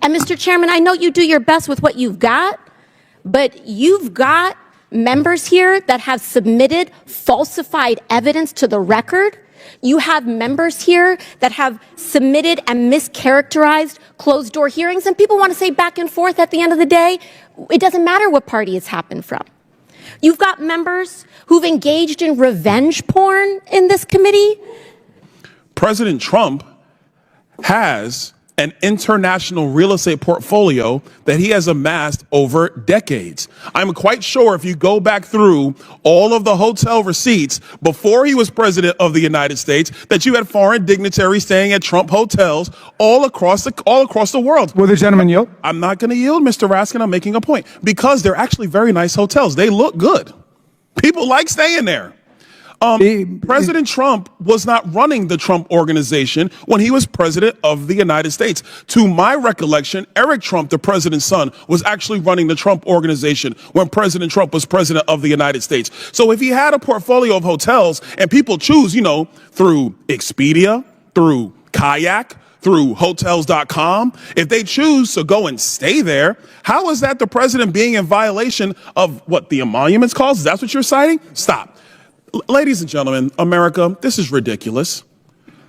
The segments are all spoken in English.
And Mr. Chairman, I know you do your best with what you've got, but you've got members here that have submitted falsified evidence to the record. You have members here that have submitted and mischaracterized closed-door hearings, and people want to say back and forth at the end of the day. It doesn't matter what party it's happened from. You've got members who've engaged in revenge porn in this committee. President Trump has an international real estate portfolio that he has amassed over decades. I'm quite sure if you go back through all of the hotel receipts before he was president of the United States, that you had foreign dignitaries staying at Trump hotels all across the world. Will the gentleman yield? I'm not going to yield, Mr. Raskin. I'm making a point because they're actually very nice hotels. They look good. People like staying there. President Trump was not running the Trump Organization when he was president of the United States. To my recollection, Eric Trump, the president's son, was actually running the Trump Organization when President Trump was president of the United States. So if he had a portfolio of hotels and people choose, through Expedia, through Kayak, through hotels.com, if they choose to go and stay there, how is that the president being in violation of what the emoluments clause? That's what you're citing? Stop. Ladies and gentlemen, America, this is ridiculous.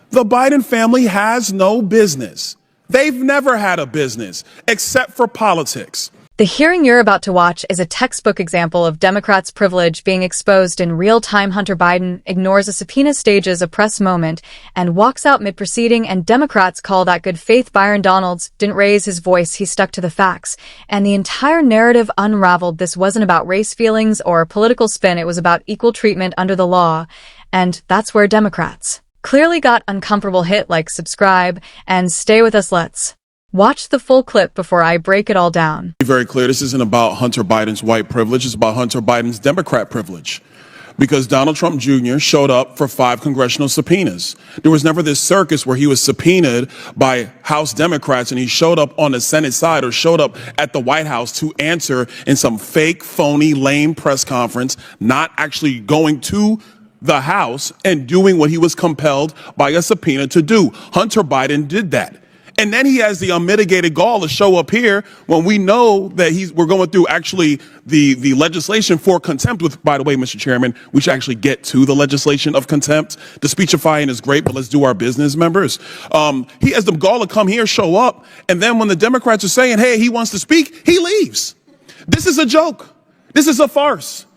The Biden family has no business. They've never had a business except for politics. The hearing you're about to watch is a textbook example of Democrats' privilege being exposed in real time. Hunter Biden ignores a subpoena, stages a press moment, and walks out mid-proceeding, and Democrats call that good faith. Byron Donalds didn't raise his voice, he stuck to the facts. And the entire narrative unraveled. This wasn't about race feelings or political spin, it was about equal treatment under the law. And that's where Democrats clearly got uncomfortable. Hit like, subscribe, and stay with us. Let's watch the full clip before I break it all down. Be very clear, this isn't about Hunter Biden's white privilege, it's about Hunter Biden's Democrat privilege. Because Donald Trump Jr. showed up for 5 congressional subpoenas. There was never this circus where he was subpoenaed by House Democrats and he showed up on the Senate side or showed up at the White House to answer in some fake, phony, lame press conference, not actually going to the House and doing what he was compelled by a subpoena to do. Hunter Biden did that. And then he has the unmitigated gall to show up here when we know that we're going through actually the legislation for contempt with, by the way, Mr. Chairman, we should actually get to the legislation of contempt. The speechifying is great, but let's do our business, members. He has the gall to come here, show up, and then when the Democrats are saying, hey, he wants to speak, he leaves. This is a joke. This is a farce.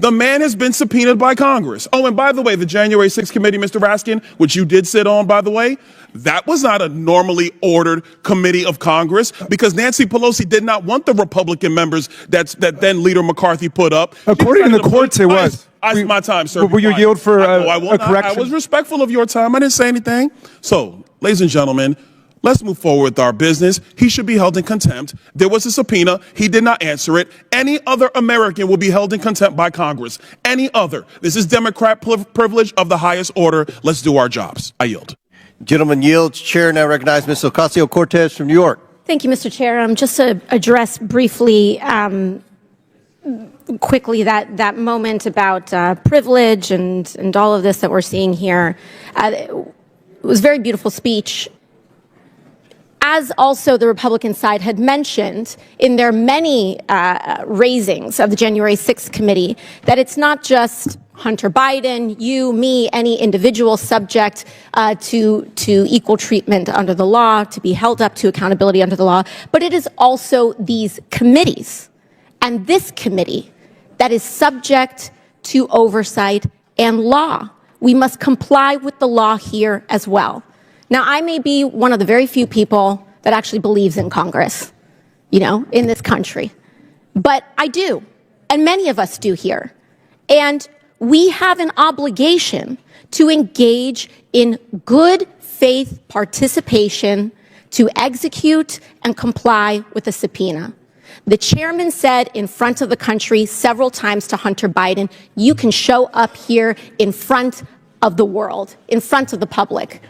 The man has been subpoenaed by Congress. Oh, and by the way, the January 6th committee, Mr. Raskin, which you did sit on, by the way, that was not a normally ordered committee of Congress because Nancy Pelosi did not want the Republican members that then Leader McCarthy put up. According to the courts, it was. My time, sir. Will you yield for a correction? I was respectful of your time. I didn't say anything. So, ladies and gentlemen, let's move forward with our business. He should be held in contempt. There was a subpoena. He did not answer it. Any other American will be held in contempt by Congress. Any other. This is Democrat privilege of the highest order. Let's do our jobs. I yield. Gentleman yields. Chair now recognizes Ms. Ocasio-Cortez from New York. Thank you, Mr. Chair. Just to address briefly, quickly, that moment about privilege and all of this that we're seeing here. It was a very beautiful speech. As also the Republican side had mentioned in their many raisings of the January 6th committee, that it's not just Hunter Biden, you, me, any individual subject to equal treatment under the law, to be held up to accountability under the law, but it is also these committees and this committee that is subject to oversight and law. We must comply with the law here as well. Now, I may be one of the very few people that actually believes in Congress, in this country. But I do, and many of us do here. And we have an obligation to engage in good faith participation to execute and comply with the subpoena. The chairman said in front of the country several times to Hunter Biden, you can show up here in front of the world, in front of the public.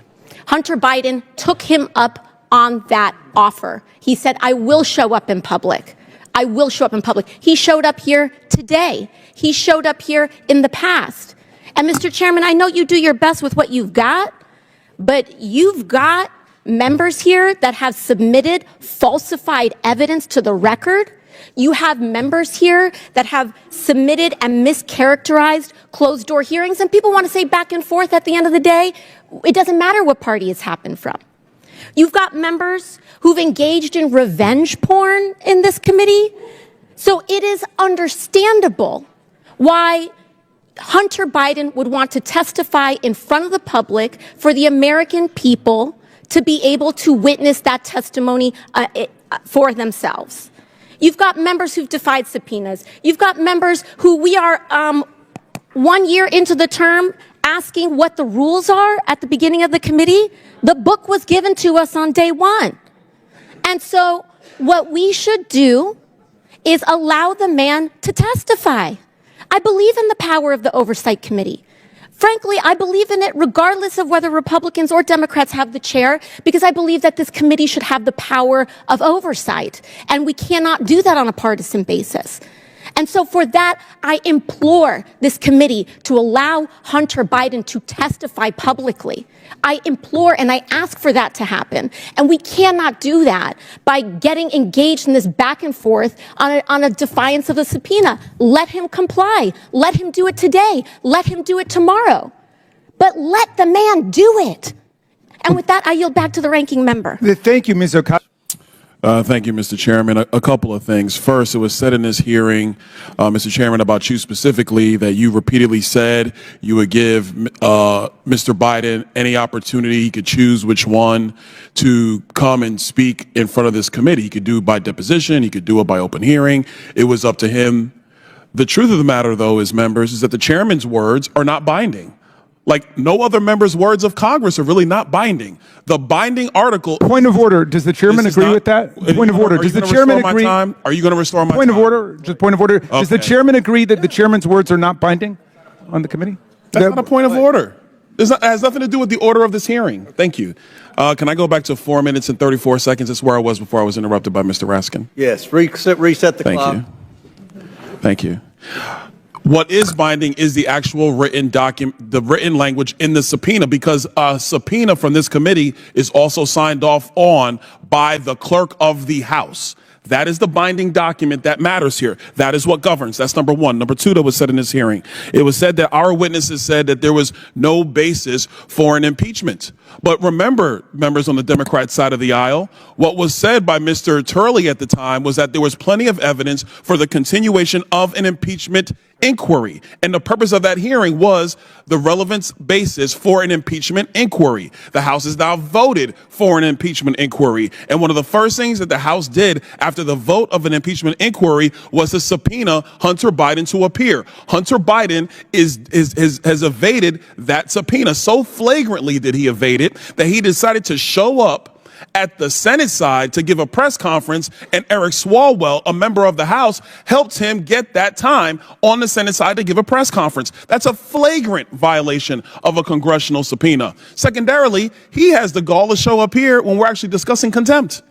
Hunter Biden took him up on that offer. He said, I will show up in public. I will show up in public. He showed up here today. He showed up here in the past. And Mr. Chairman, I know you do your best with what you've got, but you've got members here that have submitted falsified evidence to the record. You have members here that have submitted and mischaracterized closed-door hearings, and people want to say back and forth at the end of the day, it doesn't matter what party it's happened from. You've got members who've engaged in revenge porn in this committee. So it is understandable why Hunter Biden would want to testify in front of the public for the American people to be able to witness that testimony for themselves. You've got members who've defied subpoenas. You've got members who we are 1 year into the term asking what the rules are at the beginning of the committee. The book was given to us on day one. And so what we should do is allow the man to testify. I believe in the power of the Oversight Committee. Frankly, I believe in it regardless of whether Republicans or Democrats have the chair, because I believe that this committee should have the power of oversight. And we cannot do that on a partisan basis. And so for that, I implore this committee to allow Hunter Biden to testify publicly. I implore and I ask for that to happen. And we cannot do that by getting engaged in this back and forth on a defiance of the subpoena. Let him comply. Let him do it today. Let him do it tomorrow. But let the man do it. And with that, I yield back to the ranking member. Thank you, Ms. Ocasio. Thank you, Mr. Chairman. A couple of things. First, it was said in this hearing, Mr. Chairman, about you specifically, that you repeatedly said you would give Mr. Biden any opportunity. He could choose which one to come and speak in front of this committee. He could do it by deposition. He could do it by open hearing. It was up to him. The truth of the matter, though, is, members, is that the chairman's words are not binding. Like, no other member's words of Congress are really not binding. The binding article. Point of order. Does the chairman agree with that? Point of order. Does the chairman agree? Are you going to restore my time? Point of order. Just point of order. Okay. Does the chairman agree that the chairman's words are not binding on the committee? That's not a point of order. It has nothing to do with the order of this hearing. Thank you. Can I go back to 4 minutes and 34 seconds? That's where I was before I was interrupted by Mr. Raskin. Yes. Reset the clock. Thank you. What is binding is the actual written document, the written language in the subpoena, because a subpoena from this committee is also signed off on by the clerk of the House. That is the binding document that matters here. That is what governs. That's number one. Number two, that was said in this hearing. It was said that our witnesses said that there was no basis for an impeachment. But remember, members on the Democrat side of the aisle, what was said by Mr. Turley at the time was that there was plenty of evidence for the continuation of an impeachment inquiry. And the purpose of that hearing was the relevance basis for an impeachment inquiry. The House has now voted for an impeachment inquiry. And one of the first things that the House did after the vote of an impeachment inquiry was to subpoena Hunter Biden to appear. Hunter Biden has evaded that subpoena. So flagrantly did he evade it that he decided to show up at the Senate side to give a press conference, and Eric Swalwell, a member of the House, helped him get that time on the Senate side to give a press conference. That's a flagrant violation of a congressional subpoena. Secondarily, he has the gall to show up here when we're actually discussing contempt.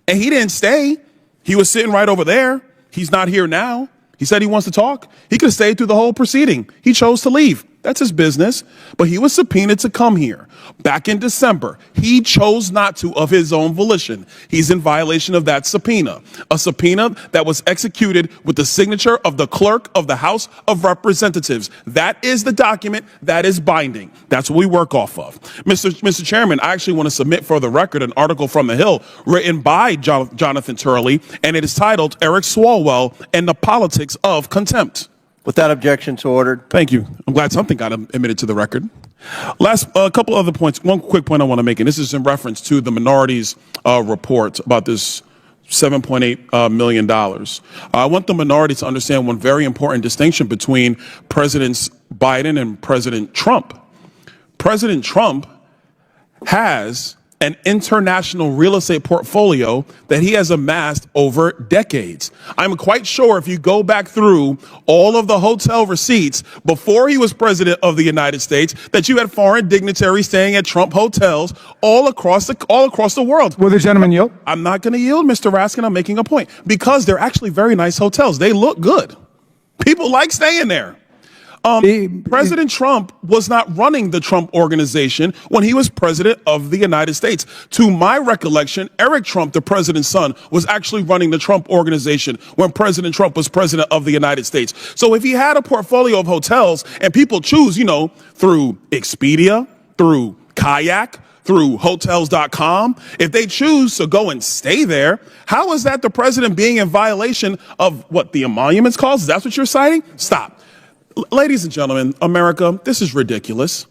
And he didn't stay. He was sitting right over there. He's not here now. He said he wants to talk. He could have stayed through the whole proceeding. He chose to leave. That's his business. But he was subpoenaed to come here back in December. He chose not to of his own volition. He's in violation of that subpoena, a subpoena that was executed with the signature of the clerk of the House of Representatives. That is the document that is binding. That's what we work off of. Mr. Chairman, I actually want to submit for the record an article from the Hill written by Jonathan Turley, and it is titled Eric Swalwell and the Politics of Contempt. Without objection, so ordered. Thank you. I'm glad something got admitted to the record. Last, a couple other points. One quick point I want to make, and this is in reference to the minority's report about this $7.8 million. I want the minority to understand one very important distinction between Presidents Biden and President Trump. President Trump has an international real estate portfolio that he has amassed over decades. I'm quite sure if you go back through all of the hotel receipts before he was president of the United States, that you had foreign dignitaries staying at Trump hotels all across the world. Will the gentleman yield? I'm not going to yield, Mr. Raskin. I'm making a point because they're actually very nice hotels. They look good. People like staying there. President Trump was not running the Trump Organization when he was president of the United States. To my recollection, Eric Trump, the president's son, was actually running the Trump Organization when President Trump was president of the United States. So if he had a portfolio of hotels and people choose, through Expedia, through Kayak, through hotels.com, if they choose to go and stay there, how is that the president being in violation of what the emoluments clause? That's what you're citing? Stop. Ladies and gentlemen, America, this is ridiculous.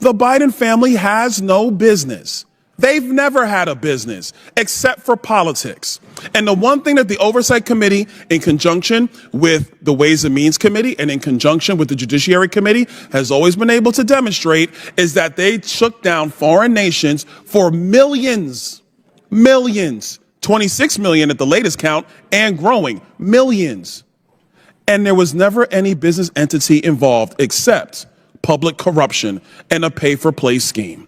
The Biden family has no business. They've never had a business except for politics. And the one thing that the Oversight Committee, in conjunction with the Ways and Means Committee and in conjunction with the Judiciary Committee, has always been able to demonstrate is that they shook down foreign nations for millions, 26 million at the latest count and growing, millions. And there was never any business entity involved except public corruption and a pay-for-play scheme.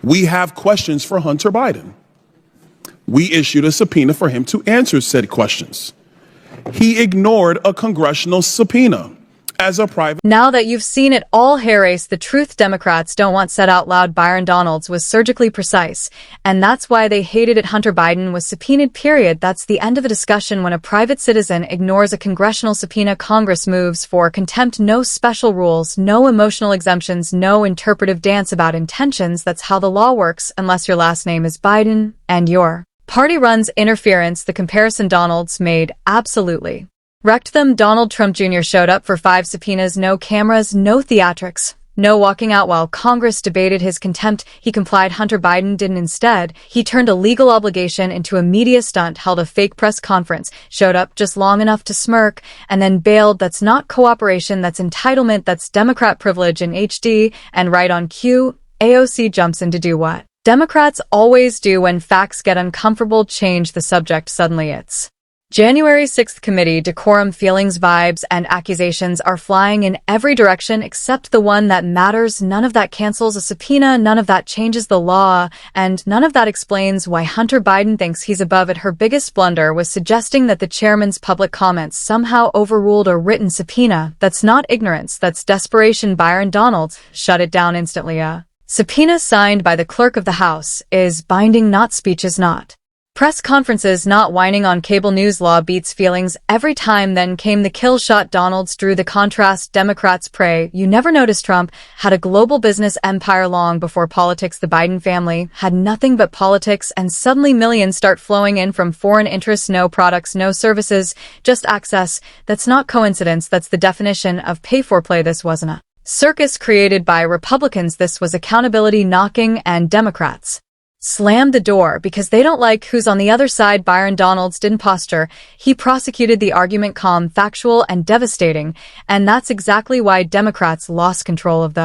We have questions for Hunter Biden. We issued a subpoena for him to answer said questions. He ignored a congressional subpoena as a private. Now that you've seen it all hair race, the truth Democrats don't want said out loud. Byron Donalds was surgically precise, and that's why they hated it. Hunter Biden was subpoenaed, period. That's the end of a discussion. When a private citizen ignores a congressional subpoena, Congress moves for contempt. No special rules, no emotional exemptions, no interpretive dance about intentions. That's how the law works, unless your last name is Biden and your party runs interference. The comparison Donalds made absolutely wrecked them. Donald Trump Jr. showed up for 5 subpoenas, no cameras, no theatrics, no walking out while Congress debated his contempt. He complied. Hunter Biden didn't. Instead, he turned a legal obligation into a media stunt, held a fake press conference, showed up just long enough to smirk, and then bailed. That's not cooperation, that's entitlement, that's Democrat privilege in HD, and right on cue, AOC jumps in to do what Democrats always do when facts get uncomfortable: change the subject. Suddenly it's January 6th committee. Decorum, feelings, vibes, and accusations are flying in every direction except the one that matters. None of that cancels a subpoena, none of that changes the law, and none of that explains why Hunter Biden thinks he's above it. Her biggest blunder was suggesting that the chairman's public comments somehow overruled a written subpoena. That's not ignorance, that's desperation. Byron Donalds shut it down instantly. A subpoena signed by the clerk of the House is binding, not speech is not. Press conferences, not whining on cable news. Law beats feelings every time. Then came the kill shot. Donalds drew the contrast. Democrats pray you never noticed Trump had a global business empire long before politics. The Biden family had nothing but politics, and suddenly millions start flowing in from foreign interests. No products, no services, just access. That's not coincidence. That's the definition of pay for play. This wasn't a circus created by Republicans. This was accountability knocking, and Democrats slammed the door because they don't like who's on the other side. Byron Donalds didn't posture. He prosecuted the argument, calm, factual, and devastating. And that's exactly why Democrats lost control of the